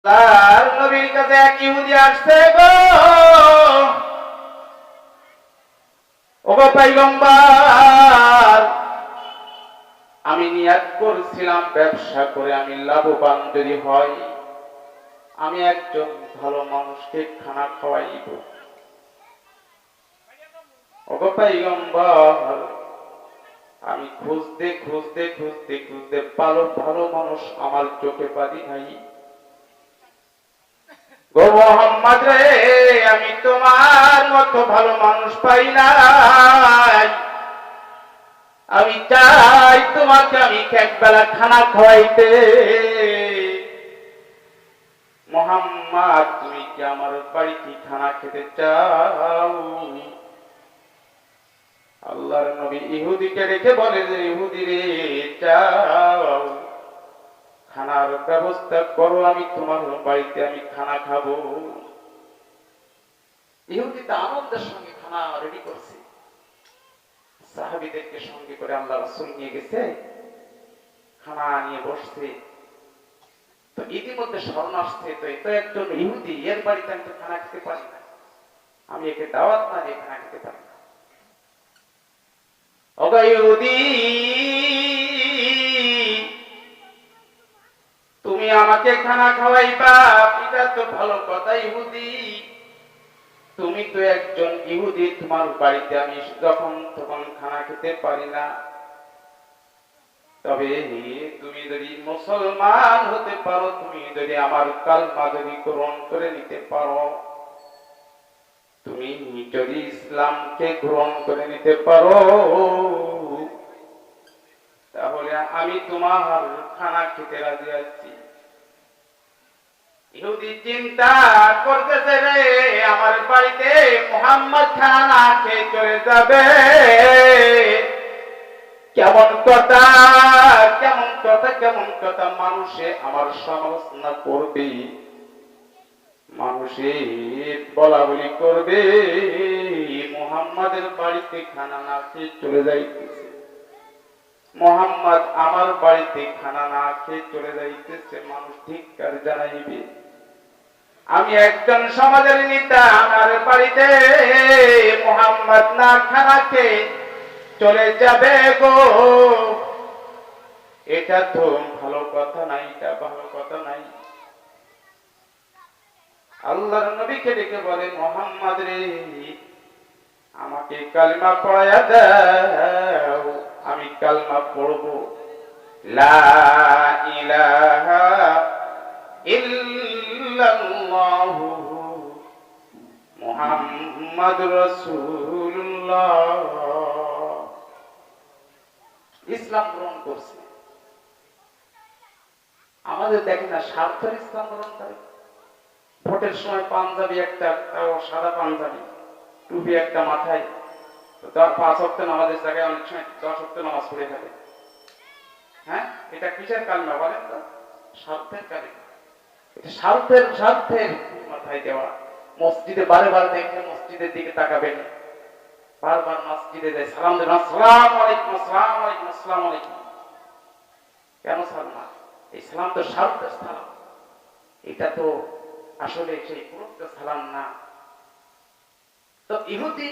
তার নবীর কাছে এক ইহুদি আসছে গো, ওগো পয়গম্বর, আমি নিয়ত করছিলাম ব্যবসা করে আমি লাভবান যদি হয় আমি একজন ভালো মানুষকে খানা খাওয়াইব। ওগো পয়গম্বর, আমি খুঁজতে খুঁজতে খুঁজতে খুঁজতে ভালো ভালো মানুষ আমার চোখে পারি নাই গো মোহাম্মদ রে, আমি তোমার মতো ভালো মানুষ পাই নাই। আমি চাই তোমাকে আমি একবেলা খানা খাওয়াইতে। মোহাম্মদ, তুমি কি আমার বাড়িতে খানা খেতে চাও? আল্লাহর নবী ইহুদিকে রেখে বলে যে, ইহুদি রে, চাও খানার ব্যবস্থা করো, আমি তোমার বাড়িতে আমি খানা খাবো। ইহুদি তো আনন্দের সঙ্গে খানা রেডি করছে, সাহাবীদেরকে সঙ্গে করে আল্লাহ রাসূল নিয়ে গেছে, খানা নিয়ে বসছে। তো ইতিমধ্যে স্মরণ আসছে, তো এত একজন ইহুদি, এর বাড়িতে আমি তো খানা খেতে পারি না, আমি একে দাওয়াত না দিয়ে খানা খেতে পারি না। ওগো ইহুদি, তুমি আমাকে খানা খাওয়াইবা, এটা তো ভালো কথা। ইহুদি, তুমি তো একজন ইহুদি, তোমার বাড়িতে আমি যখন তখন খানা খেতে পারি না। তবে তুমি যদি মুসলমান হতে পারো, তুমি যদি আমার কালমা যদি গ্রহণ করে নিতে পারো, তুমি যদি ইসলামকে গ্রহণ করে নিতে পারো, তাহলে আমি তোমার খানা খেতে রাজি আছি। ইহুদি চিন্তা করতেছে রে, আমার বাড়িতে মুহাম্মদ খানা খেয়ে চলে যাবে, কেমন কথা কেমন কথা কেমন কথা, মানুষে আমার সমালোচনা করবে, মানুষে বলা বলি করবে, মুহাম্মাদের বাড়িতে খানা না খেয়ে চলে যাইতেছে, মুহাম্মদ আমার বাড়িতে খানা না খেয়ে চলে যাইতেছে, মানুষ ধিক্কার জানাইবে। আমি একজন সমাজের নেতা, আমার বাড়িতে মুহাম্মদ না খানা খেয়ে চলে যাবে গো, এটা তো ভালো কথা নাই, এটা ভালো কথা নাই। আল্লাহর নবীকে ডেকে বলে, মুহাম্মদ রে, আমাকে কালিমা পড়ায়া দাও, আমি কালিমা পড়ব, লা ইলাহা ইল্লাল্লাহু মুহাম্মাদুর রাসূলুল্লাহ। ইসলাম গ্রহণ করছে। আমাদের দেখেন না, স্বার্থের ইসলাম গ্রহণ করে। ভোটের সময় পাঞ্জাবি একটা, সাদা পাঞ্জাবি, টুপি একটা মাথায়, তার 5 ওয়াক্ত নামাজের জায়গায় অনেক সময় 10 ওয়াক্ত নামাজ পড়ে থাকে। হ্যাঁ, এটা কিসের কালিমা বলেন তো? স্বার্থের কালিমা। এটা স্বার্থের মাথায় দেওয়া। মসজিদে বারে বারে দেখলে মসজিদের দিকে তাকাবেন, বারবার মসজিদে যায়, সালাম দেবেন, আসসালামু আলাইকুম, আসসালামু আলাইকুম, আসসালামু আলাইকুম। কেন সালাম? এই সালাম তো স্বার্থের সালাম, এটা তো আসলে সেই পুরুত্ব সালাম না। তো ইহুদি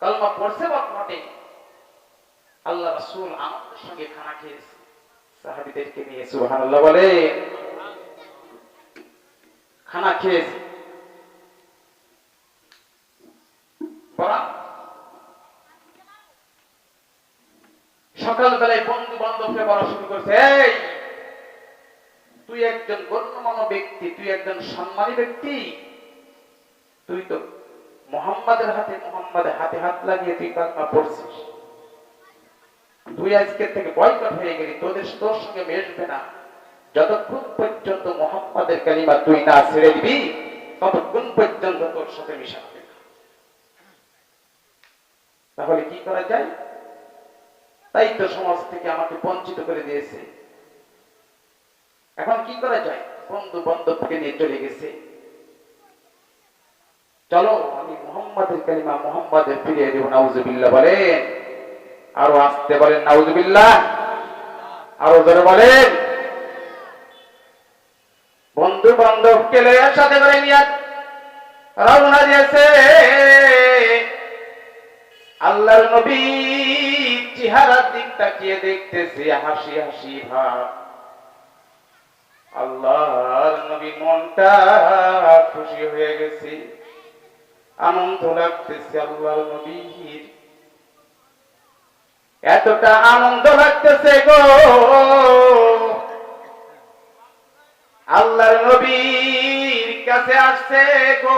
কালমা পড়ছে বটে, আল্লাহ রাসূল আনন্দের সঙ্গে খানা খেয়েছে, সাহাবীদেরকে নিয়ে, সুবহানাল্লাহ বলে, খানা খেয়েছে। সকালবেলায় বন্ধু বান্ধবকে বলা শুরু করছে, এই তুই একজন গণ্যমান্য ব্যক্তি, তুই একজন সম্মানী ব্যক্তি, তুই তো মুহাম্মাদের হাতে হাত লাগিয়ে তুই কালিমা পড়ছিস, তুই আজকের থেকে বয়কট হয়ে গেলি, তোর সঙ্গে মেশবে না, যতক্ষণ পর্যন্ত মুহাম্মাদের কালিমা তুই না ছেড়ে দিবি ততক্ষণ পর্যন্ত তোর সাথে মিশাবে না। তাহলে কি করা যায়? তাই তো সমাজ থেকে আমাকে বঞ্চিত করে দিয়েছে, এখন কি করা যায়? বন্ধু বান্ধবকে নিয়ে চলে গেছে, চলো আমি মুহাম্মাদের কালিমা মুহাম্মাদের ফিরিয়ে দেব। নাউজুবিল্লাহ বলেন, আরো আসতে বলেন, নাউজুবিল্লাহ, আরো জোরে বলেন। বন্ধু বান্ধবকে লইয়া সাথে করে নিয়ে রওনা দিয়েছে। আল্লাহর নবী চেহারার দিক তাকিয়ে দেখতেছে হাসি হাসি ভাব। আল্লাহর নবী মনটা খুশি হয়ে গেছে, আনন্দ লাগতেছে। আল্লাহর নবীর এতটা আনন্দ লাগতেছে গো, আল্লাহর নবীর কাছে আসছে গো,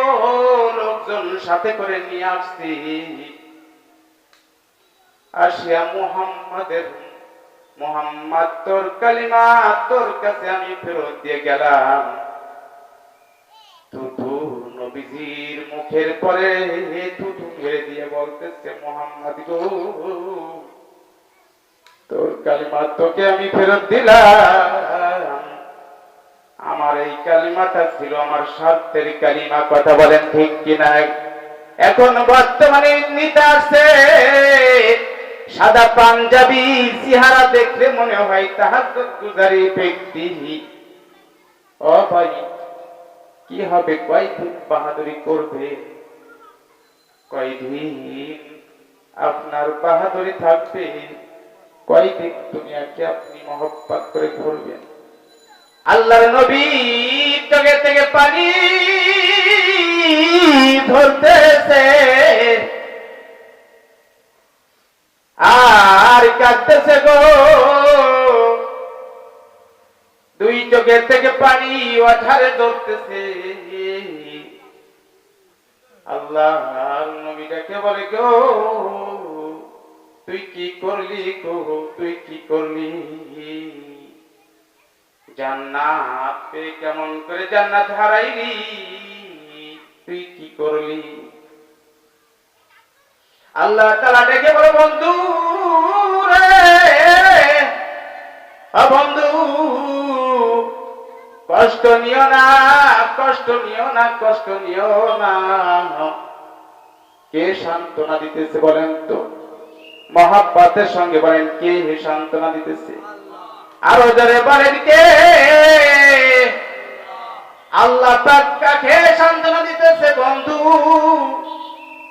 লোকজন সাথে করে নিয়ে আসছি। আসিয়া মুহাম্মদ তোর কালিমা তোর কাছে আমি ফেরত দিয়ে গেলাম। তুতু নবীজির মুখের পরে তুতু মেরে দিয়ে বলতেছে, মুহাম্মদ গো, তোর কালিমা তোকে আমি ফেরত দিলাম। আমার এই কালিমাটা ছিল আমার স্বার্থের কালিমা। কথা বলেন ঠিক কিনা? এখন বর্তমানে নিতে আসছে সাদা পাঞ্জাবি, চেহারা দেখলে মনে হয় তাহাজ্জুদ গুজারি ব্যক্তি। ও ভাই, কি হবে? কয়দিন বাহাদুরি করবে? কয়দিন আপনার বাহাদুরি থাকবে? কয়দিন দুনিয়াকে আপনি মহব্বত করে ঘুরবেন? আল্লাহর নবী চোখের থেকে পানি ধরতেছে আর কাঁদতেছে গো, দুই চোখের থেকে পানি ওঠারে ধরতেছে। আল্লাহর নবীটাকে বলে, গো তুই কি করলি গো, তুই কি করলি? জান্নাত পেয়ে কেমন করে জান্নাত হারাইলি? তুই কি করলি? আল্লাহ তাআলা ডেকে বলে, বন্ধু রে, বন্ধু কষ্ট নিও না, কষ্ট নিও না, কষ্ট নিও না। কে সান্ত্বনা দিতেছে বলেন তো? মহব্বতের সঙ্গে বলেন, কে সান্ত্বনা দিতেছে? আরো জোরে বলেন, কে? আল্লাহ পাক কাকে সান্ত্বনা দিতেছে? বন্ধু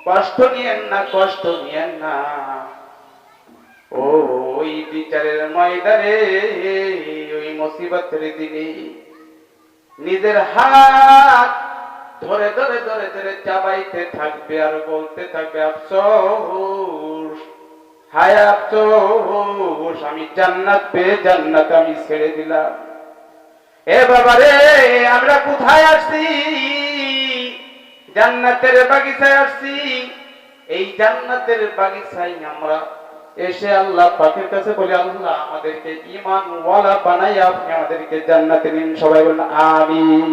কষ্ট নিয়েন না, কষ্ট নিয়েন না। ওই বিচারের ময়দানে, ওই মুসিবতের দিনে নিজের হাত ধরে ধরে ধরে ধরে চাবাইতে থাকবে আর বলতে থাকবে, আফসোস, হায় আফসোস, আমি জান্নাত পেয়ে জান্নাত আমি ছেড়ে দিলাম। এ বাবা রে, আমরা কোথায় আসছি? জান্নাতের বাগিচায় আসছি। এই জান্নাতের বাগিচায় আমরা এসে আল্লাহ পাকের কাছে বলি, আল্লাহ আমাদেরকে ঈমান ওয়ালা বানাইয়া আপনি আমাদেরকে জান্নাতে নিন। সবাই বলেন আমিন।